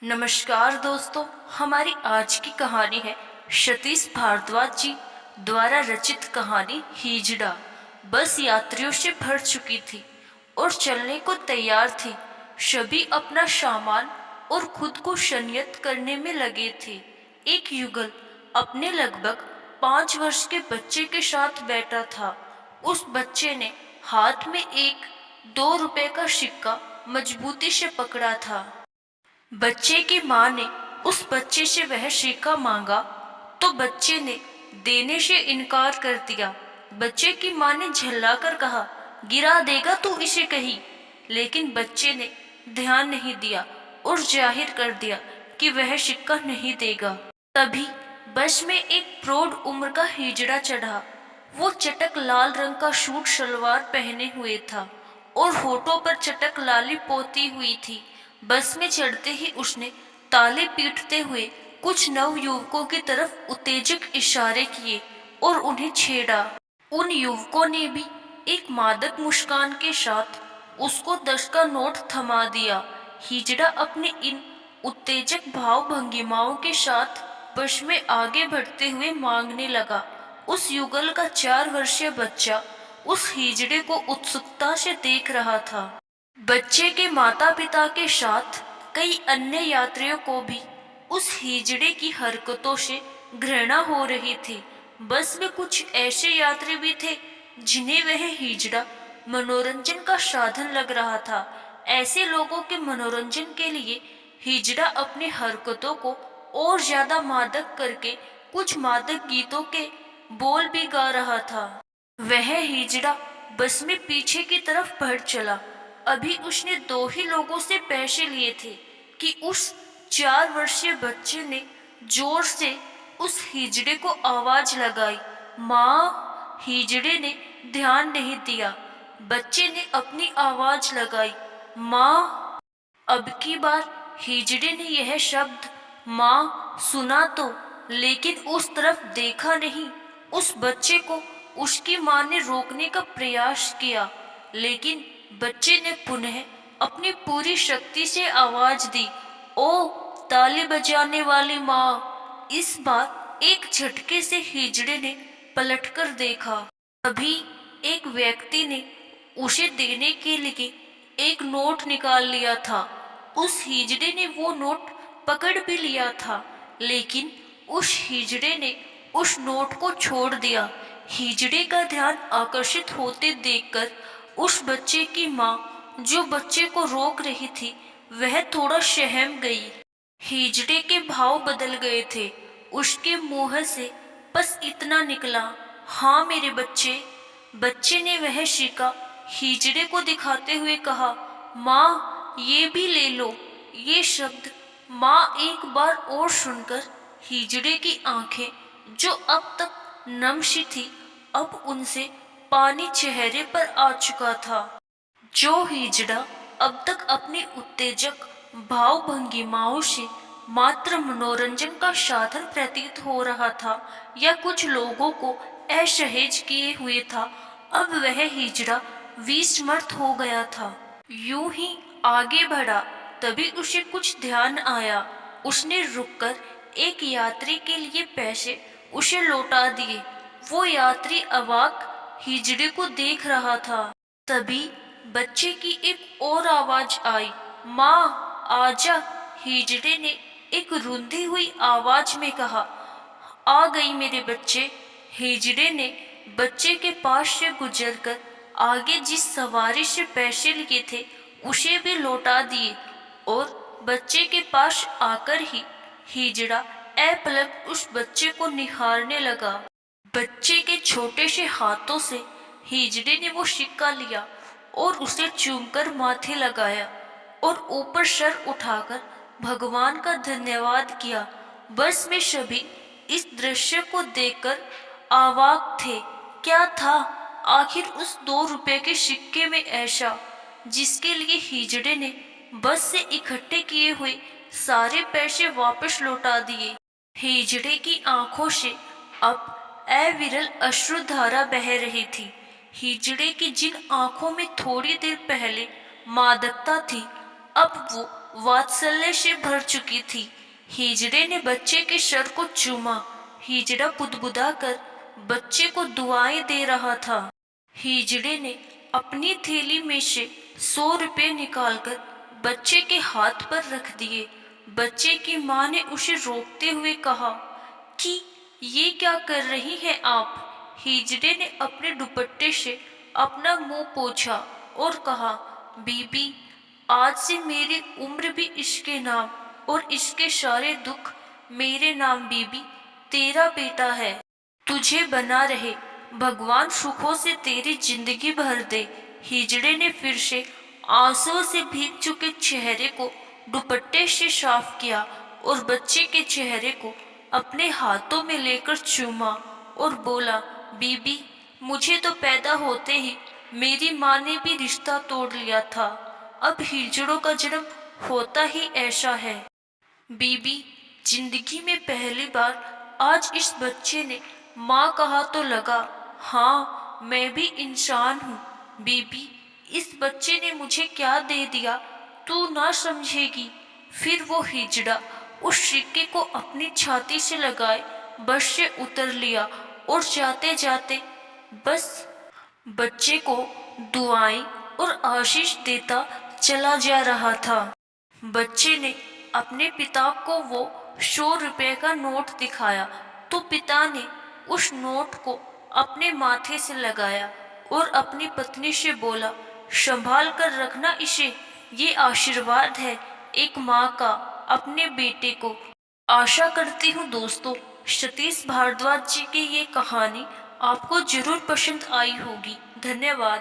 नमस्कार दोस्तों, हमारी आज की कहानी है सतीश भारद्वाज जी द्वारा रचित कहानी हिजड़ा। बस यात्रियों से भर चुकी थी और चलने को तैयार थी। सभी अपना सामान और खुद को संयत करने में लगे थे। एक युगल अपने लगभग 5 वर्ष के बच्चे के साथ बैठा था। उस बच्चे ने हाथ में एक 2 रुपए का सिक्का मजबूती से पकड़ा था। बच्चे की माँ ने उस बच्चे से वह सिक्का मांगा तो बच्चे ने देने से इनकार कर दिया। बच्चे की माँ ने झल्लाकर कहा, गिरा देगा तू इसे कहीं। लेकिन बच्चे ने ध्यान नहीं दिया और जाहिर कर दिया कि वह सिक्का नहीं देगा। तभी बस में एक प्रौढ़ उम्र का हिजड़ा चढ़ा। वो चटक लाल रंग का सूट सलवार पहने हुए था और होठों पर चटक लाली पोती हुई थी। बस में चढ़ते ही उसने ताली पीटते हुए कुछ नव युवकों की तरफ उत्तेजक इशारे किए और उन्हें छेड़ा। उन युवकों ने भी एक मादक मुस्कान के साथ उसको 10 का नोट थमा दिया। हिजड़ा अपने इन उत्तेजक भाव भंगिमाओं के साथ बस में आगे बढ़ते हुए मांगने लगा। उस युगल का 4 वर्षीय बच्चा उस हिजड़े को उत्सुकता से देख रहा था। बच्चे के माता पिता के साथ कई अन्य यात्रियों को भी उस हिजड़े की हरकतों से घृणा हो रही थी। बस में कुछ ऐसे यात्री भी थे जिन्हें वह हिजड़ा मनोरंजन का साधन लग रहा था। ऐसे लोगों के मनोरंजन के लिए हिजड़ा अपनी हरकतों को और ज्यादा मादक करके कुछ मादक गीतों के बोल भी गा रहा था। वह हिजड़ा बस में पीछे की तरफ बढ़ चला। अभी उसने 2 ही लोगों से पैसे लिए थे कि उस 4 वर्षीय बच्चे ने जोर से उस हिजड़े को आवाज लगाई, माँ। हिजड़े ने ध्यान नहीं दिया। बच्चे ने अपनी आवाज लगाई, माँ। अब की बार हिजड़े ने यह शब्द माँ सुना तो, लेकिन उस तरफ देखा नहीं। उस बच्चे को उसकी माँ ने रोकने का प्रयास किया, लेकिन बच्चे ने पुनः अपनी पूरी शक्ति से आवाज दी, ओ ताली बजाने वाली माँ। इस बार एक झटके से हिजड़े ने पलटकर देखा। तभी एक व्यक्ति ने उसे देने के लिए एक नोट निकाल लिया था। उस हिजड़े ने वो नोट पकड़ भी लिया था, लेकिन उस हिजड़े ने उस नोट को छोड़ दिया। हिजड़े का ध्यान आकर्षित होते देखकर उस बच्चे की माँ, जो बच्चे को रोक रही थी, वह थोड़ा सहम गई। हिजड़े के भाव बदल गए थे। उसके मुंह से बस इतना निकला, हाँ मेरे बच्चे। बच्चे ने वह सिक्का हिजड़े को दिखाते हुए कहा, माँ ये भी ले लो। ये शब्द माँ एक बार और सुनकर हिजड़े की आंखें, जो अब तक नम सी थी, अब उनसे पानी चेहरे पर आ चुका था। जो हिजड़ा अब तक अपनी उत्तेजक भाव भंगिमाओं से मात्र मनोरंजन का साधन प्रतीत हो रहा था या कुछ लोगों को असहज किए हुए था, अब वह हिजड़ा विस्मृत हो गया था। यूं ही आगे बढ़ा, तभी उसे कुछ ध्यान आया। उसने रुककर एक यात्री के लिए पैसे उसे लौटा दिए। वो यात्री अवाक हिजड़े को देख रहा था। तभी बच्चे की एक और आवाज आई, माँ आजा। हिजड़े ने एक रुंधी हुई आवाज में कहा, आ गई मेरे बच्चे। हिजड़े ने बच्चे के पास से गुजरकर आगे जिस सवारी से पैसे लिए थे उसे भी लौटा दिए और बच्चे के पास आकर ही हिजड़ा अपलक उस बच्चे को निहारने लगा। बच्चे के छोटे से हाथों से हिजड़े ने वो सिक्का लिया और उसे चूमकर माथे लगाया और ऊपर सर उठाकर भगवान का धन्यवाद किया। बस में सभी इस दृश्य को देखकर अवाक थे। क्या था आखिर उस 2 रुपए के सिक्के में ऐसा, जिसके लिए हिजड़े ने बस से इकट्ठे किए हुए सारे पैसे वापस लौटा दिए। हिजड़े की आंखों से अब अविरल अश्रुधारा बह रही थी। हिजड़े की जिन आंखों में थोड़ी देर पहले मादकता थी, अब वो वात्सल्य से भर चुकी थी। हिजड़े ने बच्चे के सर को चूमा। हिजड़ा बुदबुदाकर बच्चे को दुआएं दे रहा था। हिजड़े ने अपनी थैली में से 100 रुपए निकालकर बच्चे के हाथ पर रख दिए। बच्चे की माँ ने उसे रोकते हुए कहा कि ये क्या कर रही हैं आप? हिजड़े ने अपने दुपट्टे से अपना मुंह पोंछा और कहा, बीबी, आज से मेरी उम्र भी इसके नाम और इसके सारे दुख मेरे नाम। बीबी, तेरा बेटा है, तुझे बना रहे, भगवान सुखों से तेरी जिंदगी भर दे। हिजड़े ने फिर से आंसुओं से भीग चुके चेहरे को दुपट्टे से साफ किया और बच्चे के चेहरे को अपने हाथों में लेकर चूमा और बोला, बीबी, मुझे तो पैदा होते ही मेरी माँ ने भी रिश्ता तोड़ लिया था। अब हिजड़ों का जन्म होता ही ऐसा है। बीबी, जिंदगी में पहली बार आज इस बच्चे ने माँ कहा तो लगा। हाँ, मैं भी इंसान हूँ। बीबी, इस बच्चे ने मुझे क्या दे दिया तू ना समझेगी। फिर वो हिजड़ा उस सिक्के को अपनी छाती से लगाए बस से उतर लिया और जाते जाते बस बच्चे को दुआएं और आशीष देता चला जा रहा था। बच्चे ने अपने पिता को वो 100 रुपए का नोट दिखाया तो पिता ने उस नोट को अपने माथे से लगाया और अपनी पत्नी से बोला, संभाल कर रखना इसे, ये आशीर्वाद है एक माँ का अपने बेटे को। आशा करती हूँ दोस्तों, सतीश भारद्वाज जी की ये कहानी आपको जरूर पसंद आई होगी। धन्यवाद।